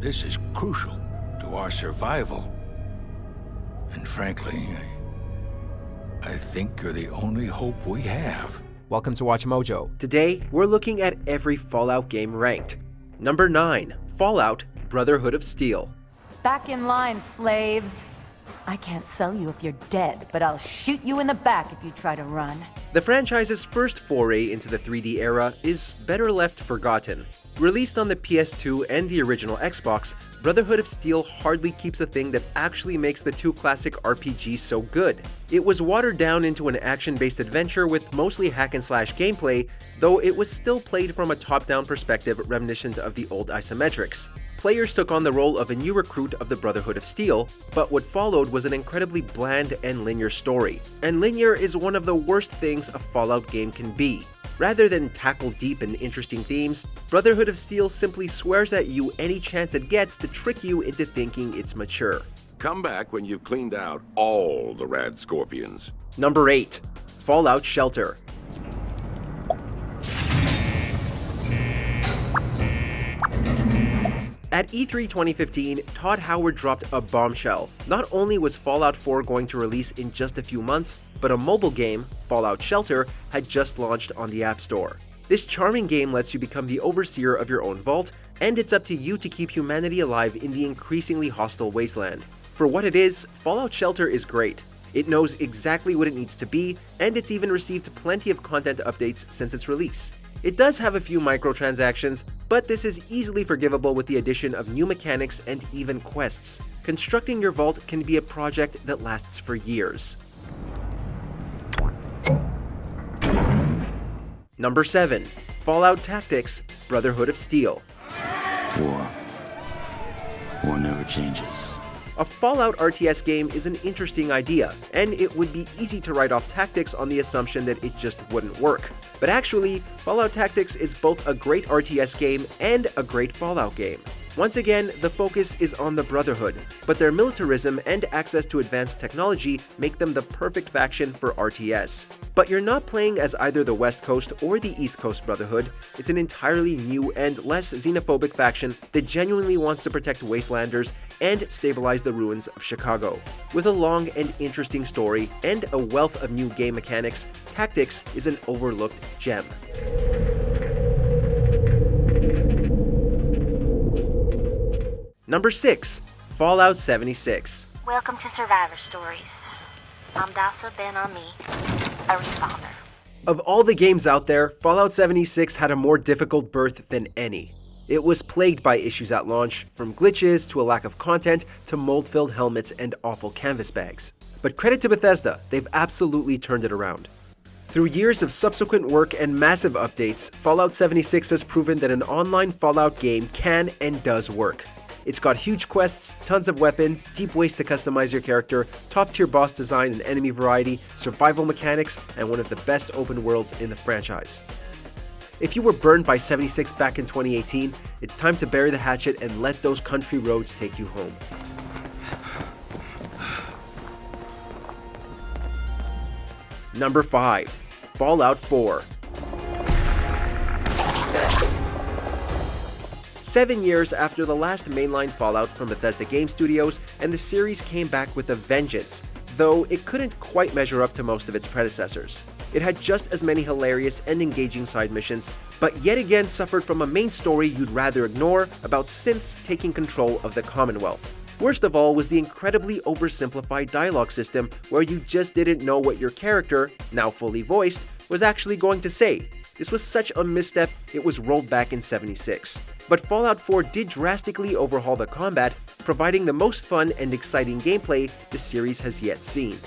This is crucial to our survival. And frankly, I think you're the only hope we have. Welcome to Watch Mojo. Today, we're looking at every Fallout game ranked. Number 9, Fallout Brotherhood of Steel. Back in line, slaves. I can't sell you if you're dead, but I'll shoot you in the back if you try to run. The franchise's first foray into the 3D era is better left forgotten. Released on the PS2 and the original Xbox, Brotherhood of Steel hardly keeps a thing that actually makes the two classic RPGs so good. It was watered down into an action-based adventure with mostly hack-and-slash gameplay, though it was still played from a top-down perspective reminiscent of the old isometrics. Players took on the role of a new recruit of the Brotherhood of Steel, but what followed was an incredibly bland and linear story. And linear is one of the worst things a Fallout game can be. Rather than tackle deep and interesting themes, Brotherhood of Steel simply swears at you any chance it gets to trick you into thinking it's mature. Come back when you've cleaned out all the rad scorpions. Number 8, Fallout Shelter. At E3 2015, Todd Howard dropped a bombshell. Not only was Fallout 4 going to release in just a few months, but a mobile game, Fallout Shelter, had just launched on the App Store. This charming game lets you become the overseer of your own vault, and it's up to you to keep humanity alive in the increasingly hostile wasteland. For what it is, Fallout Shelter is great. It knows exactly what it needs to be, and it's even received plenty of content updates since its release. It does have a few microtransactions, but this is easily forgivable with the addition of new mechanics and even quests. Constructing your vault can be a project that lasts for years. Number 7, Fallout Tactics Brotherhood of Steel. War never changes. A Fallout RTS game is an interesting idea, and it would be easy to write off Tactics on the assumption that it just wouldn't work. But actually, Fallout Tactics is both a great RTS game and a great Fallout game. Once again, the focus is on the Brotherhood, but their militarism and access to advanced technology make them the perfect faction for RTS. But you're not playing as either the West Coast or the East Coast Brotherhood. It's an entirely new and less xenophobic faction that genuinely wants to protect wastelanders and stabilize the ruins of Chicago. With a long and interesting story and a wealth of new game mechanics, Tactics is an overlooked gem. Number 6, Fallout 76. Welcome to Survivor Stories. I'm Dasa Ben-Ami, a responder. Of all the games out there, Fallout 76 had a more difficult birth than any. It was plagued by issues at launch, from glitches to a lack of content to mold-filled helmets and awful canvas bags. But credit to Bethesda, they've absolutely turned it around. Through years of subsequent work and massive updates, Fallout 76 has proven that an online Fallout game can and does work. It's got huge quests, tons of weapons, deep ways to customize your character, top-tier boss design and enemy variety, survival mechanics, and one of the best open worlds in the franchise. If you were burned by 76 back in 2018, it's time to bury the hatchet and let those country roads take you home. Number 5, Fallout 4. 7 years after the last mainline Fallout from Bethesda Game Studios, and the series came back with a vengeance, though it couldn't quite measure up to most of its predecessors. It had just as many hilarious and engaging side missions, but yet again suffered from a main story you'd rather ignore about synths taking control of the Commonwealth. Worst of all was the incredibly oversimplified dialogue system where you just didn't know what your character, now fully voiced, was actually going to say. This was such a misstep, it was rolled back in 76. But Fallout 4 did drastically overhaul the combat, providing the most fun and exciting gameplay the series has yet seen.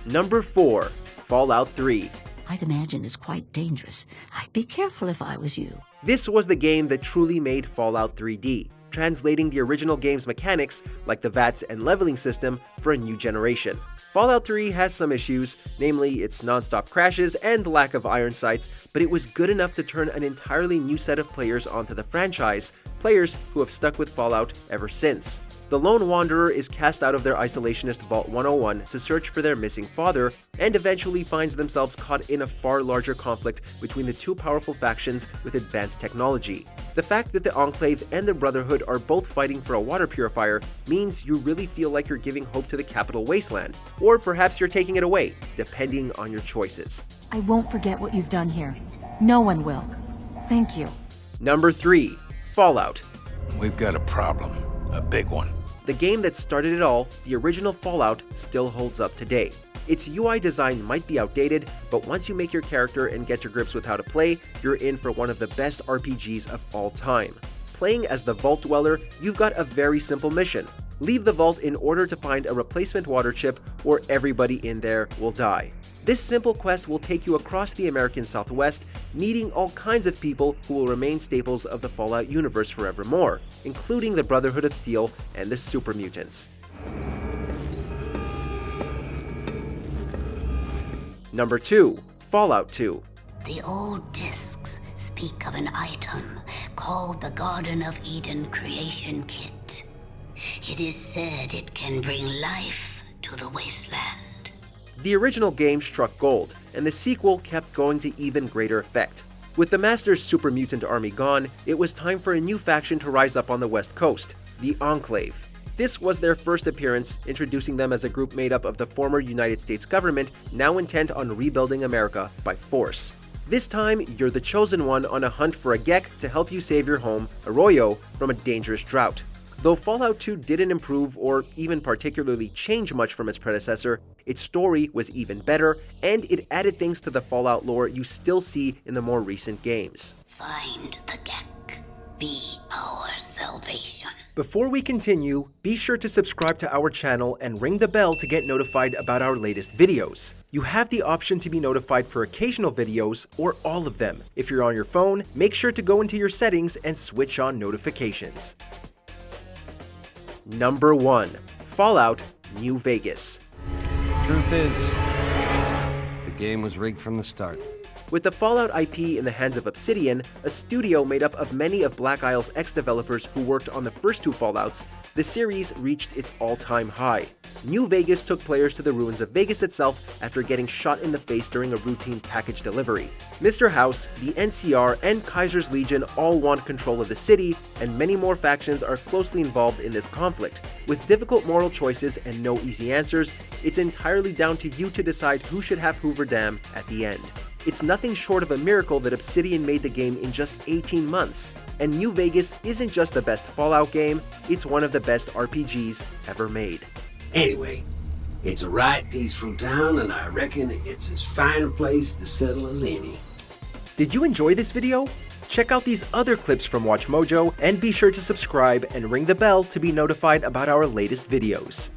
Number 4, Fallout 3. I'd imagine it's quite dangerous. I'd be careful if I was you. This was the game that truly made Fallout 3D, translating the original game's mechanics, like the VATS and leveling system, for a new generation. Fallout 3 has some issues, namely its non-stop crashes and lack of iron sights, but it was good enough to turn an entirely new set of players onto the franchise, players who have stuck with Fallout ever since. The lone wanderer is cast out of their isolationist Vault 101 to search for their missing father, and eventually finds themselves caught in a far larger conflict between the two powerful factions with advanced technology. The fact that the Enclave and the Brotherhood are both fighting for a water purifier means you really feel like you're giving hope to the capital wasteland, or perhaps you're taking it away, depending on your choices. I won't forget what you've done here. No one will. Thank you. Number 3. Fallout. We've got a problem. A big one. The game that started it all, the original Fallout, still holds up today. Its UI design might be outdated, but once you make your character and get to grips with how to play, you're in for one of the best RPGs of all time. Playing as the Vault Dweller, you've got a very simple mission. Leave the vault in order to find a replacement water chip, or everybody in there will die. This simple quest will take you across the American Southwest, meeting all kinds of people who will remain staples of the Fallout universe forevermore, including the Brotherhood of Steel and the Super Mutants. Number 2. Fallout 2. The old discs speak of an item called the Garden of Eden Creation Kit. It is said it can bring life to the wasteland. The original game struck gold, and the sequel kept going to even greater effect. With the Master's super mutant army gone, it was time for a new faction to rise up on the West Coast, the Enclave. This was their first appearance, introducing them as a group made up of the former United States government, now intent on rebuilding America by force. This time, you're the chosen one on a hunt for a Gek to help you save your home, Arroyo, from a dangerous drought. Though Fallout 2 didn't improve or even particularly change much from its predecessor, its story was even better, and it added things to the Fallout lore you still see in the more recent games. Find the Gek. Be our salvation. Before we continue, be sure to subscribe to our channel and ring the bell to get notified about our latest videos. You have the option to be notified for occasional videos or all of them. If you're on your phone, make sure to go into your settings and switch on notifications. Number 1. Fallout New Vegas. Truth is, the game was rigged from the start. With the Fallout IP in the hands of Obsidian, a studio made up of many of Black Isle's ex-developers who worked on the first 2 Fallouts, the series reached its all-time high. New Vegas took players to the ruins of Vegas itself after getting shot in the face during a routine package delivery. Mr. House, the NCR, and Kaiser's Legion all want control of the city, and many more factions are closely involved in this conflict. With difficult moral choices and no easy answers, it's entirely down to you to decide who should have Hoover Dam at the end. It's nothing short of a miracle that Obsidian made the game in just 18 months. And New Vegas isn't just the best Fallout game, it's one of the best RPGs ever made. Anyway, it's a right peaceful town, and I reckon it's as fine a place to settle as any. Did you enjoy this video? Check out these other clips from WatchMojo, and be sure to subscribe and ring the bell to be notified about our latest videos.